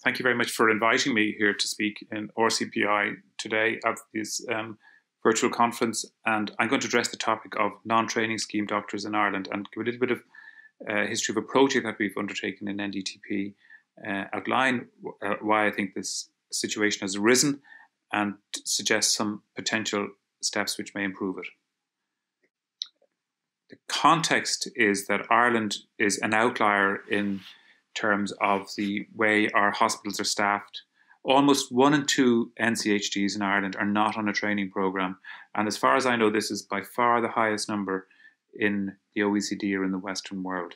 Thank you very much for inviting me here to speak in RCPI today at this virtual conference. And I'm going to address the topic of non-training scheme doctors in Ireland and give a little bit of history of a project that we've undertaken in NDTP, outline why I think this situation has arisen and suggest some potential steps which may improve it. The context is that Ireland is an outlier in terms of the way our hospitals are staffed. Almost 1 in 2 NCHDs in Ireland are not on a training programme, and as far as I know, this is by far the highest number in the OECD or in the Western world.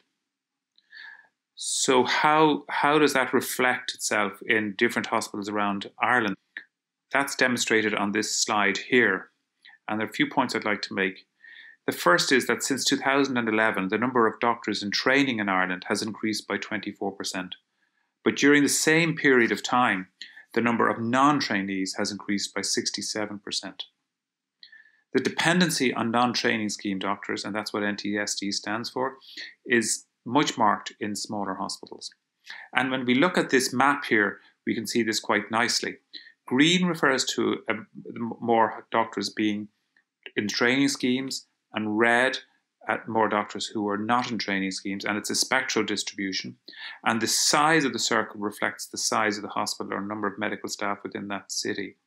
So how does that reflect itself in different hospitals around Ireland? That's demonstrated on this slide here, and there are a few points I'd like to make. The first is that since 2011, the number of doctors in training in Ireland has increased by 24%. But during the same period of time, the number of non-trainees has increased by 67%. The dependency on non-training scheme doctors, and that's what NTSD stands for, is much marked in smaller hospitals. And when we look at this map here, we can see this quite nicely. Green refers to more doctors being in training schemes, and red at more doctors who are not in training schemes, and it's a spectral distribution. And the size of the circle reflects the size of the hospital or number of medical staff within that city.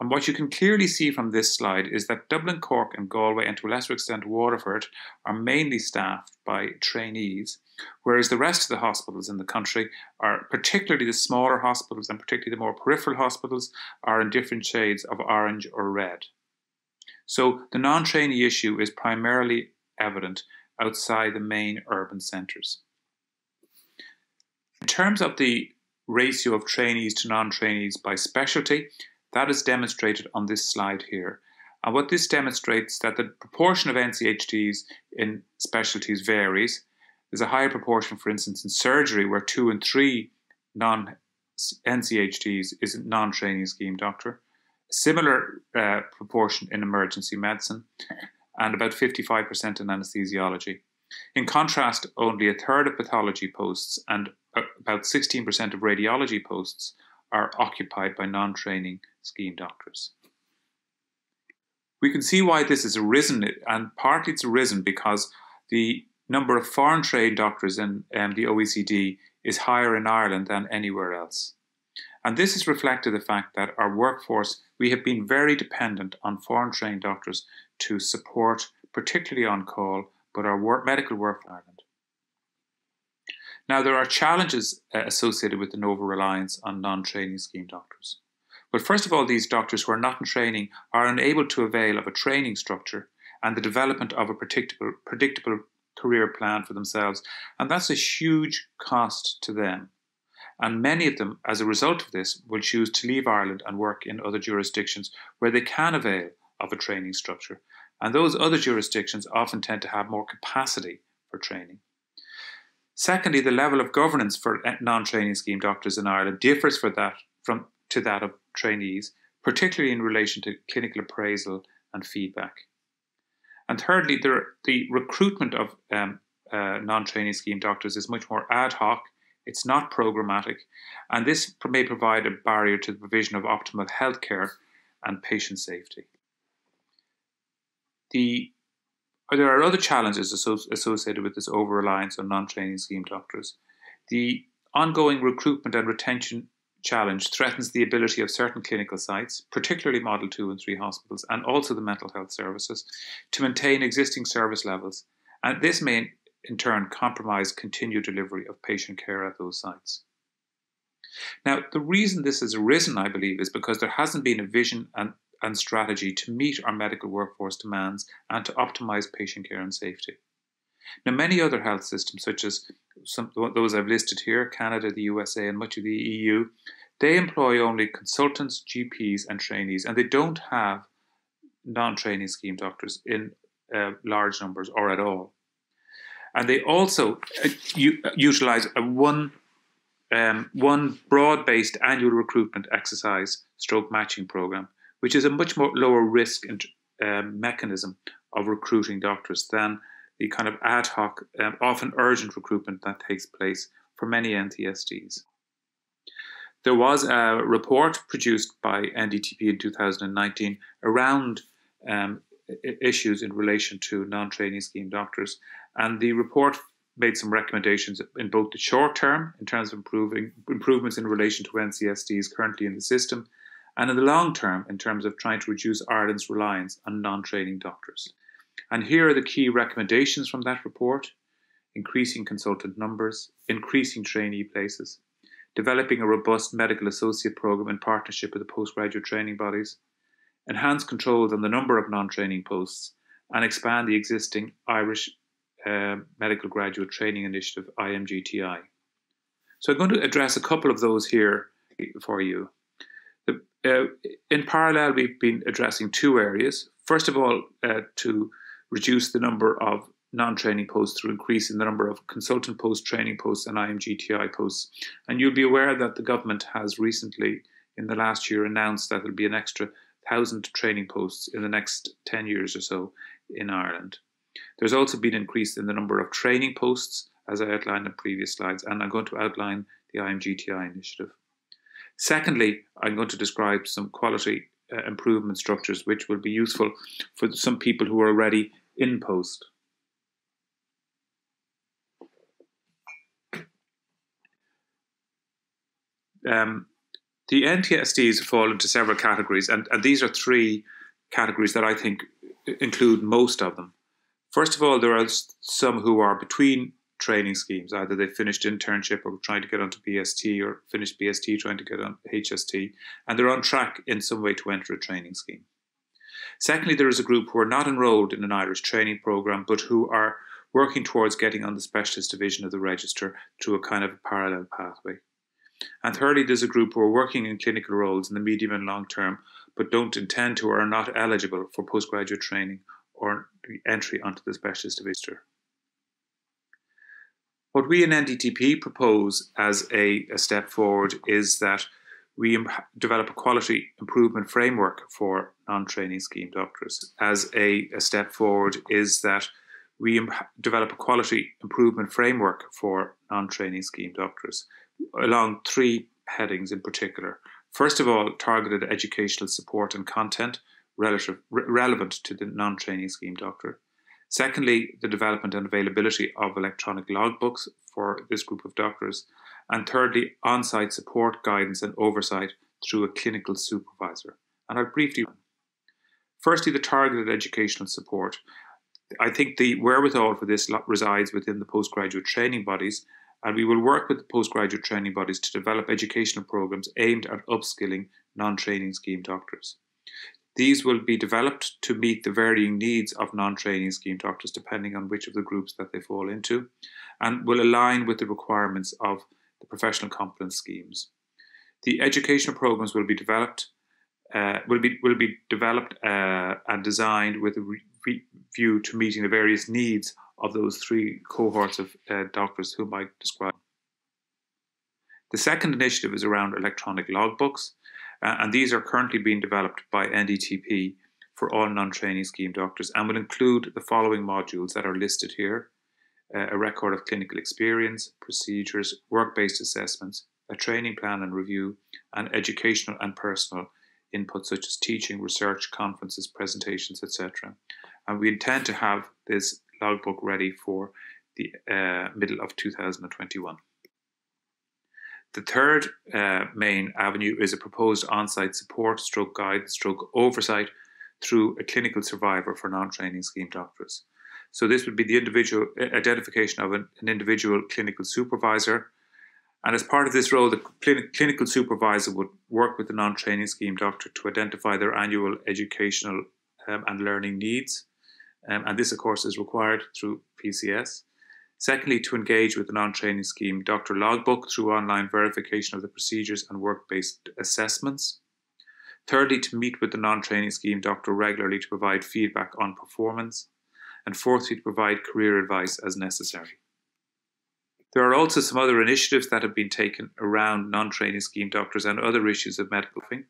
And what you can clearly see from this slide is that Dublin, Cork and Galway, and to a lesser extent Waterford, are mainly staffed by trainees, whereas the rest of the hospitals in the country, are particularly the smaller hospitals and particularly the more peripheral hospitals, are in different shades of orange or red. So the non-trainee issue is primarily evident outside the main urban centres. In terms of the ratio of trainees to non-trainees by specialty, that is demonstrated on this slide here. And what this demonstrates is that the proportion of NCHDs in specialties varies. There's a higher proportion, for instance, in surgery, where 2 in 3 non-NCHDs is a non-training scheme doctor. Similar proportion in emergency medicine, and about 55% in anesthesiology. In contrast, only a third of pathology posts and about 16% of radiology posts are occupied by non-training scheme doctors. We can see why this has arisen, and partly it's arisen because the number of foreign trained doctors in the OECD is higher in Ireland than anywhere else. And this is reflected the fact that our workforce, we have been very dependent on foreign trained doctors to support, particularly on call, but our medical work in Ireland. Now, there are challenges associated with an over-reliance on non-training scheme doctors. But first of all, these doctors who are not in training are unable to avail of a training structure and the development of a predictable career plan for themselves. And that's a huge cost to them. And many of them, as a result of this, will choose to leave Ireland and work in other jurisdictions where they can avail of a training structure. And those other jurisdictions often tend to have more capacity for training. Secondly, the level of governance for non-training scheme doctors in Ireland differs to that of trainees, particularly in relation to clinical appraisal and feedback. And thirdly, the recruitment of non-training scheme doctors is much more ad hoc. It's not programmatic, and this may provide a barrier to the provision of optimal healthcare and patient safety. There are other challenges associated with this over-reliance on non-training scheme doctors. The ongoing recruitment and retention challenge threatens the ability of certain clinical sites, particularly Model 2 and 3 hospitals, and also the mental health services, to maintain existing service levels, and this may in turn compromise continued delivery of patient care at those sites. Now, the reason this has arisen, I believe, is because there hasn't been a vision and strategy to meet our medical workforce demands and to optimise patient care and safety. Now, many other health systems, such as those I've listed here, Canada, the USA, and much of the EU, they employ only consultants, GPs, and trainees, and they don't have non-training scheme doctors in large numbers or at all. And they also utilise one broad-based annual recruitment exercise stroke matching programme, which is a much more lower risk mechanism of recruiting doctors than the kind of ad hoc, often urgent recruitment that takes place for many NTSDs. There was a report produced by NDTP in 2019 around issues in relation to non-training scheme doctors, and the report made some recommendations in both the short term in terms of improvements in relation to NCSDs currently in the system, and in the long term in terms of trying to reduce Ireland's reliance on non-training doctors. And here are the key recommendations from that report: increasing consultant numbers, increasing trainee places, developing a robust medical associate programme in partnership with the postgraduate training bodies, enhance controls on the number of non-training posts, and expand the existing Irish Medical Graduate Training Initiative, IMGTI. So I'm going to address a couple of those here for you. In parallel, we've been addressing two areas. First of all, to reduce the number of non-training posts through increasing the number of consultant posts, training posts, and IMGTI posts. And you'll be aware that the government has recently, in the last year, announced that there'll be an extra 1,000 training posts in the next 10 years or so in Ireland. There's also been an increase in the number of training posts, as I outlined in previous slides, and I'm going to outline the IMGTI initiative. Secondly, I'm going to describe some quality improvement structures which will be useful for some people who are already in post. The NTSDs fall into several categories, and these are three categories that I think include most of them. First of all, there are some who are between training schemes. Either they finished internship or trying to get onto BST, or finished BST trying to get on HST, and they're on track in some way to enter a training scheme. Secondly, there is a group who are not enrolled in an Irish training programme, but who are working towards getting on the specialist division of the register through a kind of a parallel pathway. And thirdly, there's a group who are working in clinical roles in the medium and long term, but don't intend to or are not eligible for postgraduate training or entry onto the specialist register. What we in NDTP propose as a step forward is that we develop a quality improvement framework for non-training scheme doctors. As a step forward is that we develop a quality improvement framework for non-training scheme doctors along three headings in particular. First of all, targeted educational support and content relevant to the non-training scheme doctor. Secondly, the development and availability of electronic logbooks for this group of doctors. And thirdly, on-site support, guidance and oversight through a clinical supervisor. And I'll briefly. Firstly, the targeted educational support. I think the wherewithal for this resides within the postgraduate training bodies, and we will work with the postgraduate training bodies to develop educational programs aimed at upskilling non-training scheme doctors. These will be developed to meet the varying needs of non-training scheme doctors depending on which of the groups that they fall into, and will align with the requirements of the professional competence schemes. The educational programs will be developed and designed with a view to meeting the various needs of those three cohorts of doctors whom I described. The second initiative is around electronic logbooks, and these are currently being developed by NDTP for all non-training scheme doctors and will include the following modules that are listed here: a record of clinical experience, procedures, work-based assessments, a training plan and review, and educational and personal input such as teaching, research, conferences, presentations, etc. And we intend to have this logbook ready for the middle of 2021. The third main avenue is a proposed on-site support, stroke guide, stroke oversight through a clinical survivor for non-training scheme doctors. So this would be the individual identification of an individual clinical supervisor. And as part of this role, the clinical supervisor would work with the non-training scheme doctor to identify their annual educational and learning needs. And this, of course, is required through PCS. Secondly, to engage with the non-training scheme doctor logbook through online verification of the procedures and work-based assessments. Thirdly, to meet with the non-training scheme doctor regularly to provide feedback on performance. And fourthly, to provide career advice as necessary. There are also some other initiatives that have been taken around non-training scheme doctors and other issues of medical health.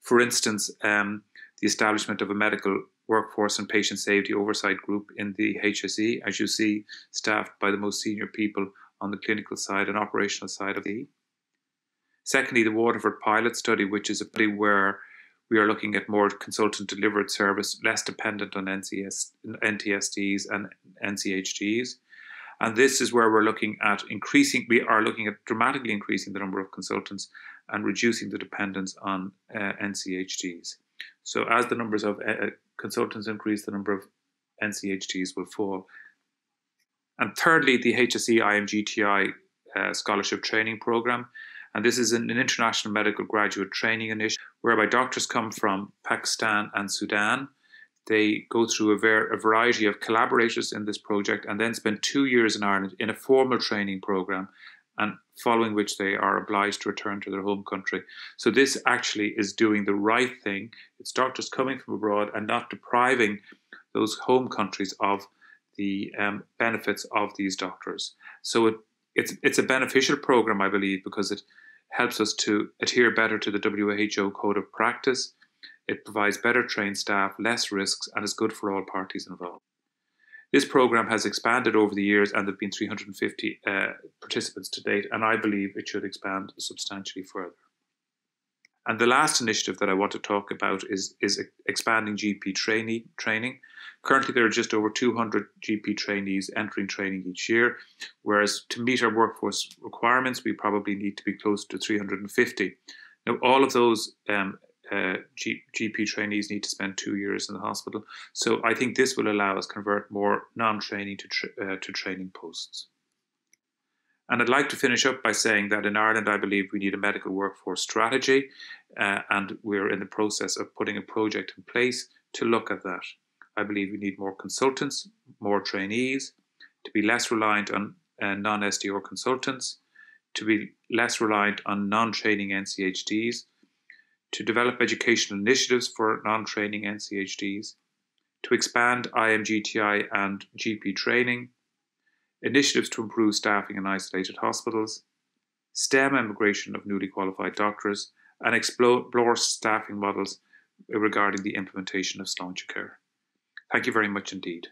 For instance, the establishment of a medical workforce and patient safety oversight group in the HSE, as you see, staffed by the most senior people on the clinical side and operational side of the. Secondly, the Waterford Pilot Study, which is a study where we are looking at more consultant-delivered service, less dependent on NTSDs and NCHDs. And this is where we're looking at dramatically increasing the number of consultants and reducing the dependence on NCHDs. So as the numbers of consultants increase, the number of NCHDs will fall. And thirdly, the HSE IMGTI scholarship training program. And this is an international medical graduate training initiative whereby doctors come from Pakistan and Sudan. They go through a variety of collaborators in this project and then spend 2 years in Ireland in a formal training program, and following which they are obliged to return to their home country. So this actually is doing the right thing. It's doctors coming from abroad and not depriving those home countries of the benefits of these doctors. So it's a beneficial program, I believe, because it helps us to adhere better to the WHO Code of Practice. It provides better trained staff, less risks, and is good for all parties involved. This program has expanded over the years, and there have been 350 participants to date, and I believe it should expand substantially further. And the last initiative that I want to talk about is expanding GP training. Currently, there are just over 200 GP trainees entering training each year, whereas to meet our workforce requirements, we probably need to be close to 350. Now, all of those GP trainees need to spend 2 years in the hospital. So I think this will allow us to convert more non-training to training posts. And I'd like to finish up by saying that in Ireland, I believe we need a medical workforce strategy, and we're in the process of putting a project in place to look at that. I believe we need more consultants, more trainees, to be less reliant on non-SDR consultants, to be less reliant on non-training NCHDs, to develop educational initiatives for non-training NCHDs, to expand IMGTI and GP training, initiatives to improve staffing in isolated hospitals, STEM immigration of newly qualified doctors, and explore staffing models regarding the implementation of Sláinte care. Thank you very much indeed.